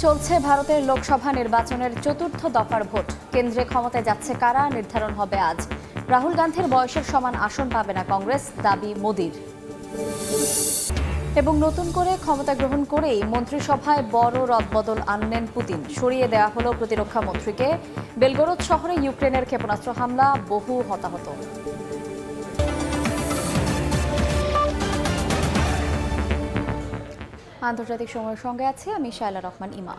চলছে ভারতের লোকসভা নির্বাচনের চতুর্থ দফার ভোট। কেন্দ্রে ক্ষমতায় যাচ্ছে কারা নির্ধারণ হবে আজ। রাহুল গান্ধীর বয়সের সমান আসন পাবে না কংগ্রেস, দাবি মোদির। এবং নতুন করে ক্ষমতা গ্রহণ করেই মন্ত্রিসভায় বড় রদবদল আনলেন পুতিন। সরিয়ে দেওয়া হলো প্রতিরক্ষা মন্ত্রীকে। বেলগোরদ শহরে ইউক্রেনের ক্ষেপণাস্ত্র হামলা, বহু হতাহত। আন্তর্জাতিক সময়ের সঙ্গে আছি আমি শায়লা রহমান ইমা।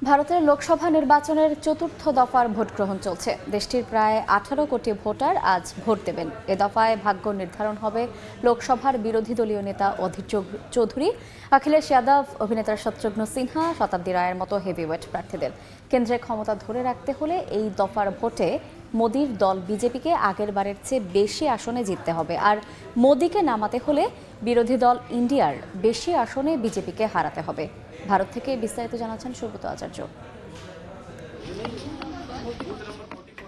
ভারতের লোকসভা নির্বাচনের চতুর্থ দফার ভোট গ্রহণ চলছে। দেশটির প্রায় 18 কোটি ভোটার আজ ভোট দেবেন। এ দফায় ভাগ্য নির্ধারণ হবে লোকসভার বিরোধী দলীয় নেতা অধীর চৌধুরী, অখিলেশ যাদব, অভিনেতা শত্রুঘ্ন সিনহা, শতাব্দী রায়ের মতো হেভিওয়েট প্রার্থীদের। কেন্দ্রে ক্ষমতা ধরে রাখতে হলে এই দফার ভোটে মোদির দল বিজেপিকে আগের বারের চেয়ে বেশি আসনে জিততে হবে, আর মোদিকে নামাতে হলে বিরোধী দল ইন্ডিয়ার বেশি আসনে বিজেপিকে হারাতে হবে। ভারত থেকে বিস্তারিত জানাচ্ছেন সুব্রত আচার্য।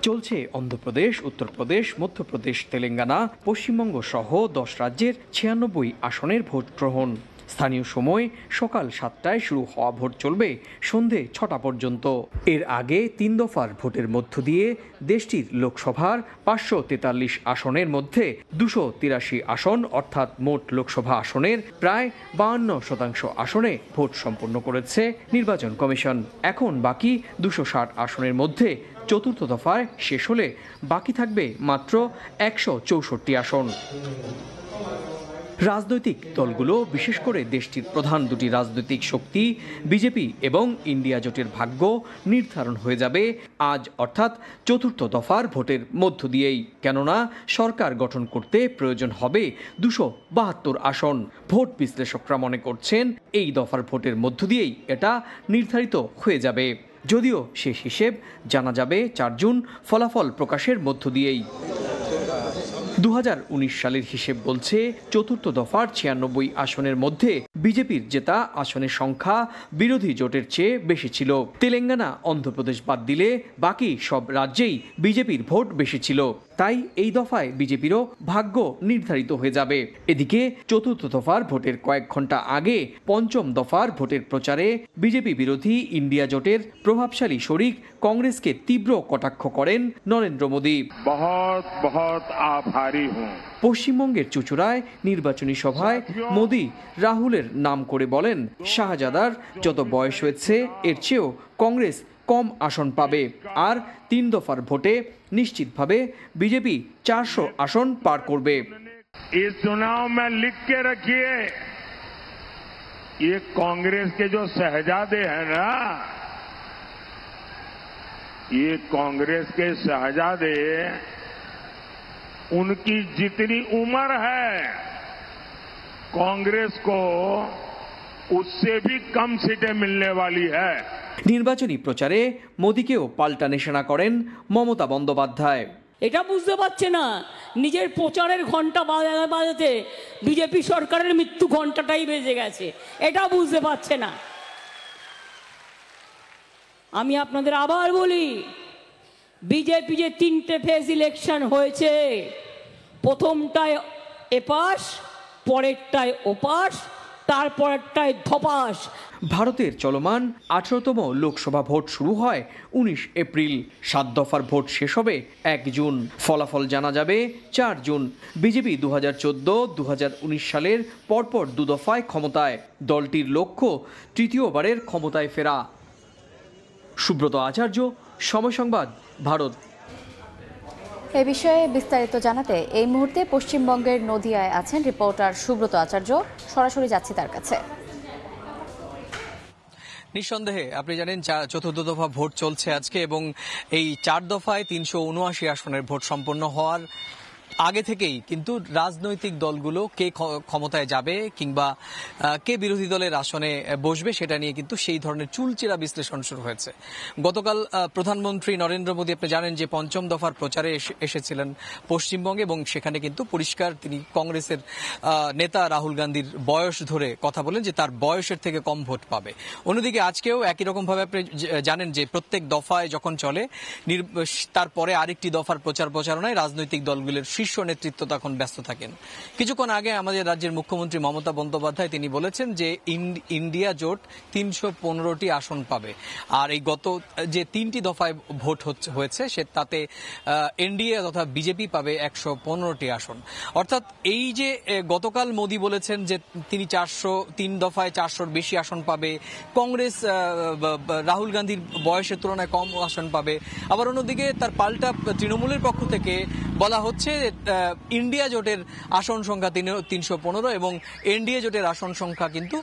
চলছে অন্ধ্রপ্রদেশ, উত্তরপ্রদেশ, মধ্যপ্রদেশ, তেলেঙ্গানা, পশ্চিমবঙ্গ সহ 10 রাজ্যের 96 আসনের ভোট গ্রহণ। স্থানীয় সময় সকাল 7টায় শুরু হওয়া ভোট চলবে সন্ধে 6টা পর্যন্ত। এর আগে 3 দফার ভোটের মধ্য দিয়ে দেশটির লোকসভার 543 আসনের মধ্যে 283 আসন অর্থাৎ মোট লোকসভা আসনের প্রায় 52% আসনে ভোট সম্পন্ন করেছে নির্বাচন কমিশন। এখন বাকি 260 আসনের মধ্যে চতুর্থ দফায় শেষ হলে বাকি থাকবে মাত্র 164 আসন। রাজনৈতিক দলগুলো, বিশেষ করে দেশটির প্রধান দুটি রাজনৈতিক শক্তি বিজেপি এবং ইন্ডিয়া জোটের ভাগ্য নির্ধারণ হয়ে যাবে আজ অর্থাৎ চতুর্থ দফার ভোটের মধ্য দিয়েই। কেননা সরকার গঠন করতে প্রয়োজন হবে 272 আসন। ভোট বিশ্লেষকরা মনে করছেন এই দফার ভোটের মধ্য দিয়েই এটা নির্ধারিত হয়ে যাবে, যদিও শেষ হিসেব জানা যাবে 4 জুন ফলাফল প্রকাশের মধ্য দিয়েই। 2019 সালের হিসেব বলছে চতুর্থ দফার 96 আসনের মধ্যে বিজেপির জেতা আসনের সংখ্যা বিরোধী জোটের চেয়ে বেশি ছিল। তেলেঙ্গানা, অন্ধ্রপ্রদেশ বাদ দিলে বাকি সব রাজ্যেই বিজেপির ভোট বেশি ছিল। তাই এই দফায় বিজেপিরও ভাগ্য নির্ধারিত হয়ে যাবে। এদিকে চতুর্থ দফার ভোটের কয়েক ঘন্টা আগে পঞ্চম দফার ভোটের প্রচারে বিজেপি বিরোধী ইন্ডিয়া জোটের প্রভাবশালী শরিক কংগ্রেসকে তীব্র কটাক্ষ করেন নরেন্দ্র মোদী। পশ্চিমবঙ্গের চুঁচুড়ায় নির্বাচনী সভায় মোদী রাহুলের নাম করে বলেন, শাহজাদার যত বয়স হয়েছে এর চেয়েও কংগ্রেস কম আসন পাবে, আর 3 দফার ভোটে নিশ্চিতভাবে বিজেপি 400 আসন পার করবে। इस चुनाव में लिख के रखिए, ये कांग्रेस के जो शहजादे हैं ना, ये कांग्रेस के शहजादे, उनकी जितनी उम्र है कांग्रेस को उससे भी कम सीटें मिलने वाली है। নির্বাচনী প্রচারে মোদীকেও পাল্টা নিশানা করেন মমতা বন্দ্যোপাধ্যায়। এটা বুঝতে পারছে না, নিজের প্রচারের ঘন্টা বাজাতে বিজেপি সরকারের মৃত্যু ঘন্টাটাই বেজে গেছে, এটা বুঝতে পারছে না। আমি আপনাদের আবার বলি, বিজেপি যে 3টে ফেজ ইলেকশন হয়েছে, প্রথমটায় এপাশ, পরেরটায় ওপাশ, তারপরেরটায় ধপাস। ভারতের চলমান 18তম লোকসভা ভোট শুরু হয় 19 এপ্রিল। 7 দফার ভোট শেষ হবে 1 জুন। ফলাফল জানা যাবে 4 জুন। বিজেপি 2014-2019 সালের পরপর 2 দফায় ক্ষমতায়। দলটির লক্ষ্য তৃতীয়বারের ক্ষমতায় ফেরা। সুব্রত আচার্য, সময় সংবাদ, ভারত। এ বিষয়ে বিস্তারিত জানাতে এই মুহূর্তে পশ্চিমবঙ্গের নদিয়ায় আছেন রিপোর্টার সুব্রত আচার্য। সরাসরি যাচ্ছি তার কাছে। নিঃসন্দেহে আপনি জানেন চতুর্থ দফা ভোট চলছে আজকে, এবং এই 4 দফায় 379 আসনের ভোট সম্পন্ন হওয়ার আগে থেকেই কিন্তু রাজনৈতিক দলগুলো কে ক্ষমতায় যাবে কিংবা কে বিরোধী দলের আসনে বসবে সেটা নিয়ে কিন্তু সেই ধরনের চুলচেরা বিশ্লেষণ শুরু হয়েছে। গতকাল প্রধানমন্ত্রী নরেন্দ্র মোদী, আপনি জানেন যে 5ম দফার প্রচারে এসেছিলেন পশ্চিমবঙ্গে, এবং সেখানে কিন্তু পরিষ্কার তিনি কংগ্রেসের নেতা রাহুল গান্ধীর বয়স ধরে কথা বলেন যে তার বয়সের থেকে কম ভোট পাবে। অন্যদিকে আজকেও একই রকমভাবে আপনি জানেন যে প্রত্যেক দফায় যখন চলে তারপরে আরেকটি দফার প্রচারণায় রাজনৈতিক দলগুলোর শীর্ষ নেতৃত্ব তখন ব্যস্ত থাকেন। কিছুক্ষণ আগে আমাদের রাজ্যের মুখ্যমন্ত্রী মমতা বন্দ্যোপাধ্যায় তিনি বলেছেন যে ইন্ডিয়া জোট 315টি আসন পাবে, আর এই গত যে 3টি দফায় ভোট হয়েছে তাতে এনডিএ তথা বিজেপি পাবে 115টি আসন। অর্থাৎ এই যে গতকাল মোদী বলেছেন যে তিনি 3 দফায় 400-র বেশি আসন পাবে, কংগ্রেস রাহুল গান্ধীর বয়সের তুলনায় কম আসন পাবে, আবার অন্যদিকে তার পাল্টা তৃণমূলের পক্ষ থেকে বলা হচ্ছে ইন্ডিয়া জোটের আসন সংখ্যা 315 এবং এনডিএ জোটের আসন সংখ্যা কিন্তু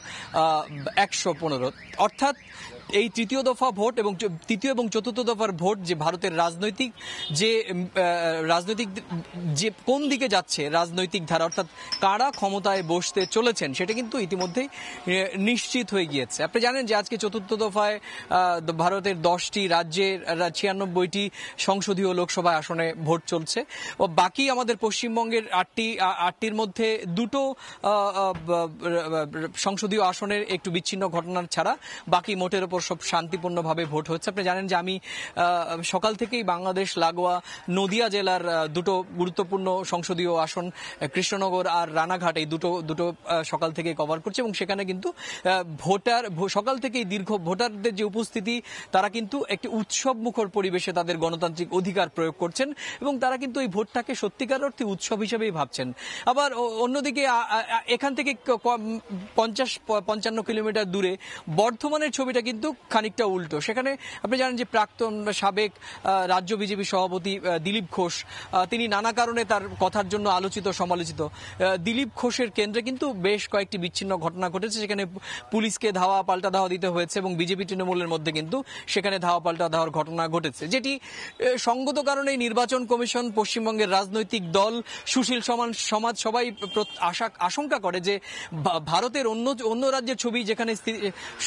115। অর্থাৎ এই তৃতীয় দফা ভোট এবং তৃতীয় এবং চতুর্থ দফার ভোট যে ভারতের রাজনৈতিক যে কোন দিকে যাচ্ছে রাজনৈতিক ধারা, অর্থাৎ কারা ক্ষমতায় বসতে চলেছেন সেটা কিন্তু ইতিমধ্যেই নিশ্চিত হয়ে গিয়েছে। আপনি জানেন যে আজকে চতুর্থ দফায় ভারতের 10টি রাজ্যের 96টি সংসদীয় লোকসভা আসনে ভোট চলছে ও বাকি আমাদের পশ্চিমবঙ্গের 8টির মধ্যে 2টো সংসদীয় আসনের একটু বিচ্ছিন্ন ঘটনার ছাড়া বাকি মোটের উপর সব শান্তিপূর্ণভাবে ভোট হচ্ছে। আপনি জানেন যে আমি সকাল থেকেই বাংলাদেশ লাগোয়া নদিয়া জেলার 2টো গুরুত্বপূর্ণ সংসদীয় আসন কৃষ্ণনগর আর রানাঘাট এই দুটো সকাল থেকে কভার করছে এবং সেখানে কিন্তু সকাল থেকেই দীর্ঘ ভোটারদের যে উপস্থিতি তারা কিন্তু একটি উৎসব মুখর পরিবেশে তাদের গণতান্ত্রিক অধিকার প্রয়োগ করছেন এবং তারা কিন্তু এই ভোটটাকে সত্যিকার অর্থে উৎসব হিসেবেই ভাবছেন। আবার অন্যদিকে এখান থেকে 50-55 কিলোমিটার দূরে বর্ধমানের ছবিটা কিন্তু খানিকটা উল্টো। সেখানে আপনি জানেন যে সাবেক রাজ্য বিজেপি সভাপতি দিলীপ ঘোষ তিনি নানা কারণে তার কথার জন্য আলোচিত সমালোচিত। দিলীপ ঘোষের কেন্দ্রে কিন্তু বেশ কয়েকটি বিচ্ছিন্ন ঘটনা ঘটেছে, সেখানে পুলিশকে ধাওয়া পাল্টা ধাওয়া দিতে হয়েছে এবং বিজেপি তৃণমূলের মধ্যে কিন্তু সেখানে ধাওয়া পাল্টা ধাওয়ার ঘটনা ঘটেছে, যেটি সঙ্গত কারণেই নির্বাচন কমিশন, পশ্চিমবঙ্গের রাজনৈতিক দল, সুশীল সমাজ সবাই আশঙ্কা করে যে ভারতের অন্য রাজ্যের ছবি যেখানে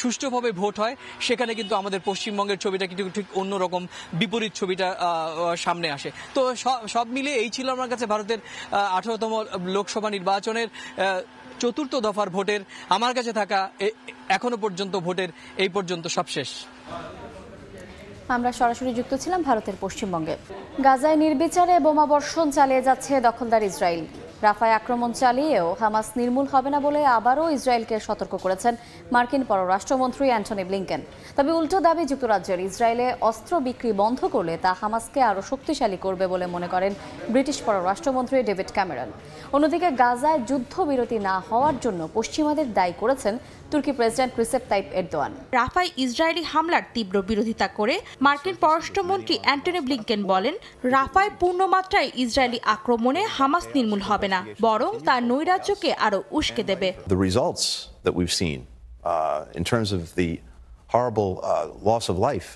সুষ্ঠুভাবে ভোট হয় সেখানে কিন্তু আমাদের পশ্চিমবঙ্গের ছবিটা কিন্তু ঠিক অন্যরকম বিপরীত ছবিটা সামনে আসে। তো সব মিলে এই ছিল আমার কাছে ভারতের 18তম লোকসভা নির্বাচনের চতুর্থ দফার ভোটের আমার কাছে থাকা এখনো পর্যন্ত ভোটের এই পর্যন্ত সবশেষ। আমরা সরাসরি যুক্ত ছিলাম ভারতের পশ্চিমবঙ্গে। গাজায় নির্বিচারে বোমাবর্ষণ চালিয়ে যাচ্ছে দখলদার ইসরায়েল। রাফায় আক্রমণ চালিয়েও হামাস নির্মূল হবে না বলে আবারও ইসরায়েলকে সতর্ক করেছেন মার্কিন পররাষ্ট্রমন্ত্রী অ্যান্টনি ব্লিংকেন। তবে উল্টো দাবি যুক্তরাজ্যের, ইসরায়েলে অস্ত্র বিক্রি বন্ধ করলে তা হামাসকে আরও শক্তিশালী করবে বলে মনে করেন ব্রিটিশ পররাষ্ট্রমন্ত্রী ডেভিড ক্যামেরন। অন্যদিকে গাজায় যুদ্ধবিরতি না হওয়ার জন্য পশ্চিমাদের দায়ী করেছেন তুর্কি প্রেসিডেন্ট রিসেপ তাইপ এরদোয়ান। রাফায় ইসরায়েলি হামলার তীব্র বিরোধিতা করে মার্কিন পররাষ্ট্রমন্ত্রী অ্যান্টনি ব্লিংকেন বলেন, রাফায় পূর্ণমাত্রায় ইসরায়েলি আক্রমণে হামাস নির্মূল হবে না, বরং তার নৈরাজ্যকে আরো উস্কে দেবে। The results that we've seen in terms of the horrible loss of life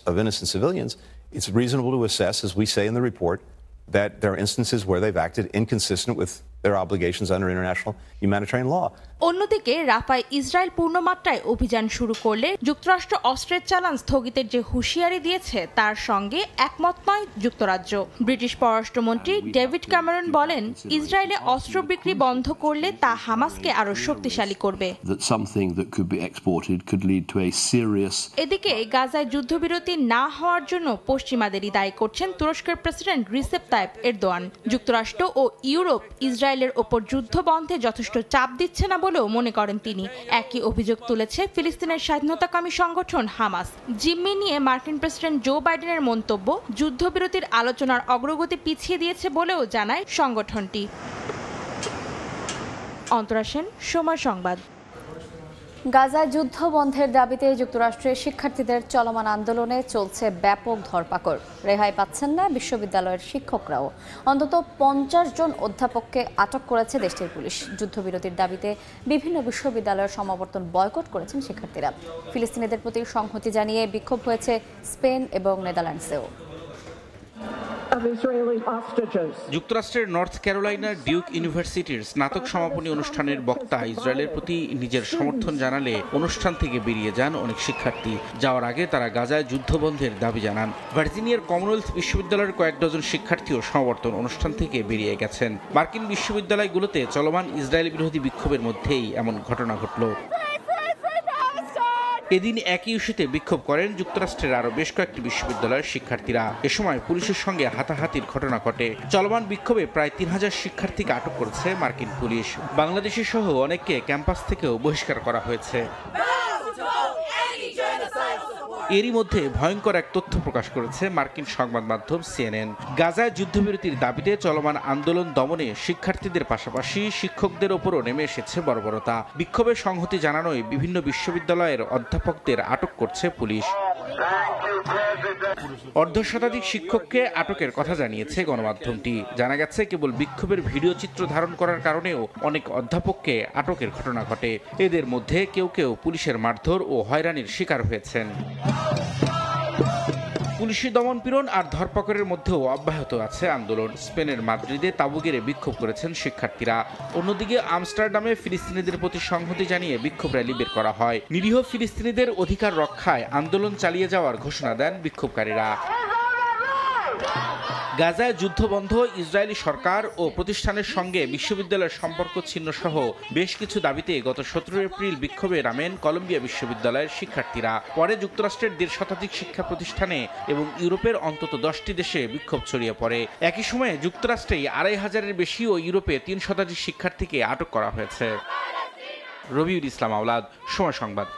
of innocent civilians, it's reasonable to assess, as we say in the report, that there are instances where they've acted inconsistent with their obligations under international humanitarian law. অন্যদিকে রাফায় Israel পূর্ণমাত্রায় অভিযান শুরু করলে যুক্তরাষ্ট্র অস্ত্রের চালান স্থগিতের যে হুঁশিয়ারি দিয়েছে তার সঙ্গে একমত নয় যুক্তরাজ্য। ব্রিটিশ পররাষ্ট্রমন্ত্রী ডেভিড ক্যামেরন বলেন, ইসরায়েলে অস্ত্র বিক্রি বন্ধ করলে তা হামাসকে আরো শক্তিশালী করবে। এদিকে গাজায় যুদ্ধবিরতি না হওয়ার জন্য পশ্চিমাদেরই দায়ী করছেন তুরস্কের প্রেসিডেন্ট রিসেপ তাইপ এরদোয়ান। যুক্তরাষ্ট্র ও ইউরোপ ইসরায়েলের ওপর যুদ্ধ বন্ধে যথেষ্ট চাপ দিচ্ছে না বলেও মনে করেন তিনি। একই অভিযোগ তুলেছে ফিলিস্তিনের স্বাধীনতাকামী সংগঠন হামাস। জিম্মি নিয়ে মার্কিন প্রেসিডেন্ট জো বাইডেনের মন্তব্য যুদ্ধবিরতির আলোচনার অগ্রগতি পিছিয়ে দিয়েছে বলেও জানায় সংগঠনটি। অন্তরা সেন, সময় সংবাদ। গাজায় যুদ্ধ বন্ধের দাবিতে যুক্তরাষ্ট্রের শিক্ষার্থীদের চলমান আন্দোলনে চলছে ব্যাপক ধরপাকড়। রেহাই পাচ্ছেন না বিশ্ববিদ্যালয়ের শিক্ষকরাও। অন্তত 50 জন অধ্যাপককে আটক করেছে দেশটির পুলিশ। যুদ্ধবিরতির দাবিতে বিভিন্ন বিশ্ববিদ্যালয়ের সমাবর্তন বয়কট করেছেন শিক্ষার্থীরা। ফিলিস্তিনিদের প্রতি সংহতি জানিয়ে বিক্ষোভ হয়েছে স্পেন এবং নেদারল্যান্ডসেও। যুক্তরাষ্ট্রের নর্থ ক্যারোলাইনার ডিউক ইউনিভার্সিটির স্নাতক সমাপনী অনুষ্ঠানের বক্তা ইসরায়েলের প্রতি নিজের সমর্থন জানালে অনুষ্ঠান থেকে বেরিয়ে যান অনেক শিক্ষার্থী। যাওয়ার আগে তারা গাজায় যুদ্ধবন্ধের দাবি জানান। ভার্জিনিয়ার কমনওয়েলথ বিশ্ববিদ্যালয়ের কয়েক ডজন শিক্ষার্থীও সমাবর্তন অনুষ্ঠান থেকে বেরিয়ে গেছেন। মার্কিন বিশ্ববিদ্যালয়গুলোতে চলমান ইসরায়েল বিরোধী বিক্ষোভের মধ্যেই এমন ঘটনা ঘটল। এদিন একই ইস্যুতে বিক্ষোভ করেন যুক্তরাষ্ট্রের আরও বেশ কয়েকটি বিশ্ববিদ্যালয়ের শিক্ষার্থীরা। এ সময় পুলিশের সঙ্গে হাতাহাতির ঘটনা ঘটে। চলমান বিক্ষোভে প্রায় 3000 শিক্ষার্থীকে আটক করেছে মার্কিন পুলিশ। বাংলাদেশি সহ অনেককে ক্যাম্পাস থেকেও বহিষ্কার করা হয়েছে। এরই মধ্যে ভয়ঙ্কর এক তথ্য প্রকাশ করেছে মার্কিন সংবাদ মাধ্যম CNN। গাজায় যুদ্ধবিরতির দাবিতে চলমান আন্দোলন দমনে শিক্ষার্থীদের পাশাপাশি শিক্ষকদের ওপরও নেমে এসেছে বর্বরতা। বিক্ষোভে সংহতি জানানোয় বিভিন্ন বিশ্ববিদ্যালয়ের অধ্যাপকদের আটক করছে পুলিশ। অর্ধশতাধিক শিক্ষককে আটকের কথা জানিয়েছে গণমাধ্যমটি। জানা গেছে কেবল বিক্ষোভের ভিডিও চিত্র ধারণ করার কারণেও অনেক অধ্যাপককে আটকের ঘটনা ঘটে। এদের মধ্যে কেউ কেউ পুলিশের মারধর ও হয়রানির শিকার হয়েছেন। পুলিশি দমনপীড়ন আর ধরপাকড়ের মধ্যেও অব্যাহত আছে আন্দোলন। স্পেনের মাদ্রিদে তাঁবু গেড়ে বিক্ষোভ করেছেন শিক্ষার্থীরা। অন্যদিকে আমস্টারডামে ফিলিস্তিনিদের প্রতি সংহতি জানিয়ে বিক্ষোভ র্যালি বের করা হয়। নিরীহ ফিলিস্তিনিদের অধিকার রক্ষায় আন্দোলন চালিয়ে যাওয়ার ঘোষণা দেন বিক্ষোভকারীরা। গাজায় যুদ্ধবন্ধ, ইসরায়েলি সরকার ও প্রতিষ্ঠানের সঙ্গে বিশ্ববিদ্যালয়ের সম্পর্ক ছিন্ন সহ বেশ কিছু দাবিতে গত 17 এপ্রিল বিক্ষোভে নামেন কলম্বিয়া বিশ্ববিদ্যালয়ের শিক্ষার্থীরা। পরে যুক্তরাষ্ট্রের 1.5 শতাধিক শিক্ষা প্রতিষ্ঠানে এবং ইউরোপের অন্তত 10টি দেশে বিক্ষোভ ছড়িয়ে পড়ে। একই সময়ে যুক্তরাষ্ট্রেই 2500-এর বেশি ও ইউরোপে 3 শতাধিক শিক্ষার্থীকে আটক করা হয়েছে। রবিউল ইসলাম আওলাদ, সময় সংবাদ।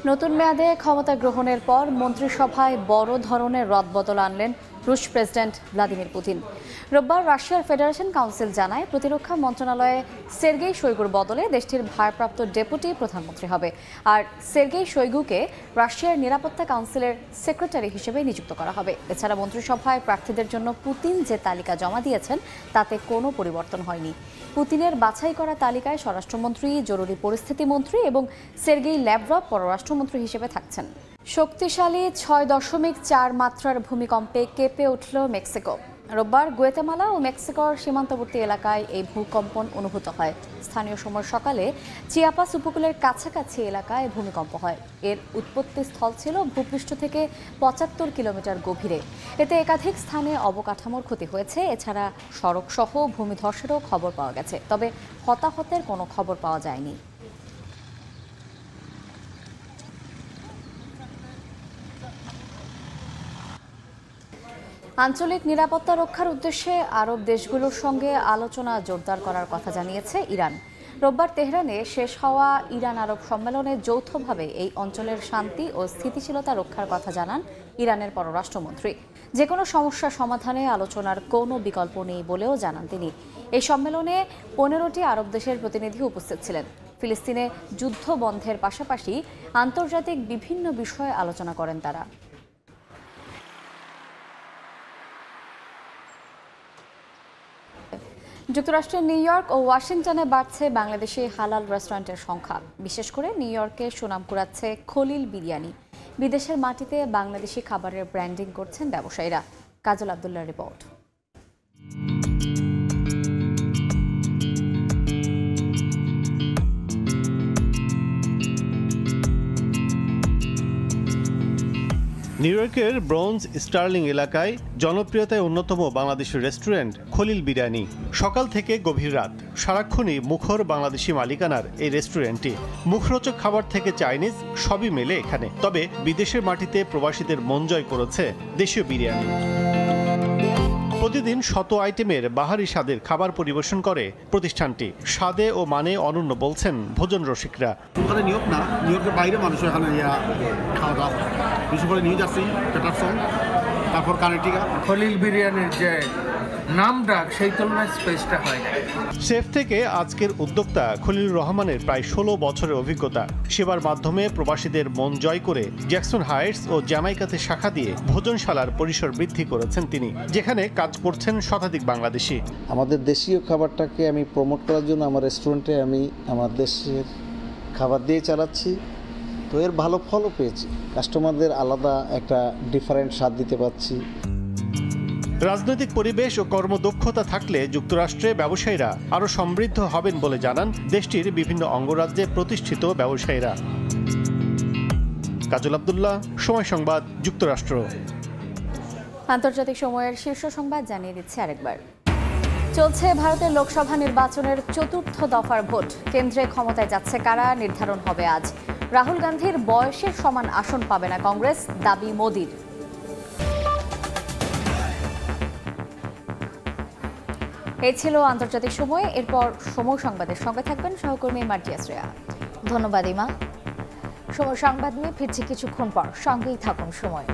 নতুন মেয়াদে ক্ষমতা গ্রহণের পর মন্ত্রিসভায় বড় ধরনের রদবদল আনলেন রুশ প্রেসিডেন্ট ভ্লাদিমির পুতিন। রোববার রাশিয়ার ফেডারেশন কাউন্সিল জানায় প্রতিরক্ষা মন্ত্রণালয়ে সের্গেই শোইগুর বদলে দেশটির ভারপ্রাপ্ত ডেপুটি প্রধানমন্ত্রী হবে, আর সের্গেই শোইগুকে রাশিয়ার নিরাপত্তা কাউন্সিলের সেক্রেটারি হিসেবে নিযুক্ত করা হবে। এছাড়া মন্ত্রিসভায় প্রার্থীদের জন্য পুতিন যে তালিকা জমা দিয়েছেন তাতে কোনো পরিবর্তন হয়নি। পুতিনের বাছাই করা তালিকায় স্বরাষ্ট্রমন্ত্রী, জরুরি পরিস্থিতি মন্ত্রী এবং সের্গেই ল্যাভরভ পররাষ্ট্রমন্ত্রী হিসেবে থাকছেন। শক্তিশালী 6.4 মাত্রার ভূমিকম্পে কেঁপে উঠল মেক্সিকো। রোববার গুয়েতেমালা ও মেক্সিকোর সীমান্তবর্তী এলাকায় এই ভূকম্পন অনুভূত হয়। স্থানীয় সময় সকালে চিয়াপাস উপকূলের কাছাকাছি এলাকায় ভূমিকম্প হয়। এর উৎপত্তি স্থল ছিল ভূপৃষ্ঠ থেকে 75 কিলোমিটার গভীরে। এতে একাধিক স্থানে অবকাঠামোর ক্ষতি হয়েছে। এছাড়া সড়ক সহ ভূমিধসেরও খবর পাওয়া গেছে, তবে হতাহতের কোনো খবর পাওয়া যায়নি। আঞ্চলিক নিরাপত্তা রক্ষার উদ্দেশ্যে আরব দেশগুলোর সঙ্গে আলোচনা জোরদার করার কথা জানিয়েছে ইরান। রোববার তেহরানে শেষ হওয়া ইরান আরব সম্মেলনে যৌথভাবে এই অঞ্চলের শান্তি ও স্থিতিশীলতা রক্ষার কথা জানান ইরানের পররাষ্ট্রমন্ত্রী। যে কোনো সমস্যা সমাধানে আলোচনার কোনো বিকল্প নেই বলেও জানান তিনি। এই সম্মেলনে 15টি আরব দেশের প্রতিনিধি উপস্থিত ছিলেন। ফিলিস্তিনে যুদ্ধ বন্ধের পাশাপাশি আন্তর্জাতিক বিভিন্ন বিষয়ে আলোচনা করেন তারা। যুক্তরাষ্ট্রের নিউ ইয়র্ক ও ওয়াশিংটনে বাড়ছে বাংলাদেশি হালাল রেস্টুরেন্টের সংখ্যা। বিশেষ করে নিউ ইয়র্কে সুনাম কুড়াচ্ছে খলিল বিরিয়ানি। বিদেশের মাটিতে বাংলাদেশি খাবারের ব্র্যান্ডিং করছেন ব্যবসায়ীরা। কাজল আব্দুল্লাহর রিপোর্ট। নিউ ইয়র্কের ব্রোঞ্জ স্টার্লিং এলাকায় জনপ্রিয়তায় অন্যতম বাংলাদেশি রেস্টুরেন্ট খলিল বিরিয়ানি। সকাল থেকে গভীর রাত সারাক্ষণই মুখর বাংলাদেশি মালিকানার এই রেস্টুরেন্টটি। মুখরোচক খাবার থেকে চাইনিজ সবই মেলে এখানে। তবে বিদেশের মাটিতে প্রবাসীদের মন জয় করেছে দেশীয় বিরিয়ানি। প্রতিদিন শত আইটেমের বাহারি স্বাদের খাবার পরিবেশন করে প্রতিষ্ঠানটি। স্বাদে ও মানে অনন্য বলছেন ভোজন রসিকরা। নিউ ইয়র্ক না, নিউ ইয়র্কের বাইরে মানুষ এখানে খাওয়া দাওয়া, বিশেষ করে নিউ জার্সি, প্যাটারসন, তারপর কানেক্টিকা। খলিল বিরিয়ানির যে নাম ডাক সেই তুলনায় স্পেসটা হয়। শেফ থেকে আজকের উদ্যোক্তা খলিলুর রহমানের প্রায় 16 বছরের অভিজ্ঞতা। সেবার মাধ্যমে প্রবাসীদের মন জয় করে জ্যাকসন হাইটস ও জ্যামাইকাতে শাখা দিয়ে ভোজনশালার পরিসর বৃদ্ধি করেছেন তিনি, যেখানে কাজ করছেন শতাধিক বাংলাদেশি। আমাদের দেশীয় খাবারটাকে আমি প্রমোট করার জন্য আমার রেস্টুরেন্টে আমি আমার দেশের খাবার দিয়ে চালাচ্ছি। তো এর ভালো ফলও পেয়েছি। কাস্টমারদের আলাদা একটা ডিফারেন্ট স্বাদ দিতে পারছি। রাজনৈতিক পরিবেশ ও কর্মদক্ষতা থাকলে যুক্তরাষ্ট্রে ব্যবসায়ীরা আরও সমৃদ্ধ হবেন বলে জানান দেশটির বিভিন্ন অঙ্গরাজ্যে প্রতিষ্ঠিত ব্যবসায়ীরা। কাজল আব্দুল্লাহ, সময় সংবাদ, যুক্তরাষ্ট্র। আন্তর্জাতিক সময়ের শীর্ষ সংবাদ জানিয়ে দিচ্ছে আরেকবার। চলছে ভারতের লোকসভা নির্বাচনের 4র্থ দফার ভোট। কেন্দ্রে ক্ষমতায় যাচ্ছে কারা নির্ধারণ হবে আজ। রাহুল গান্ধীর বয়সের সমান আসন পাবে না কংগ্রেস, দাবি মোদির। এই ছিল আন্তর্জাতিক সময়। এরপর সময় সংবাদের সঙ্গে থাকবেন সহকর্মী মার্জিয়া শ্রেয়া। ধন্যবাদ ইমা। সময় সংবাদ নিয়ে ফিরছি কিছুক্ষণ পর, সঙ্গেই থাকুন সময়।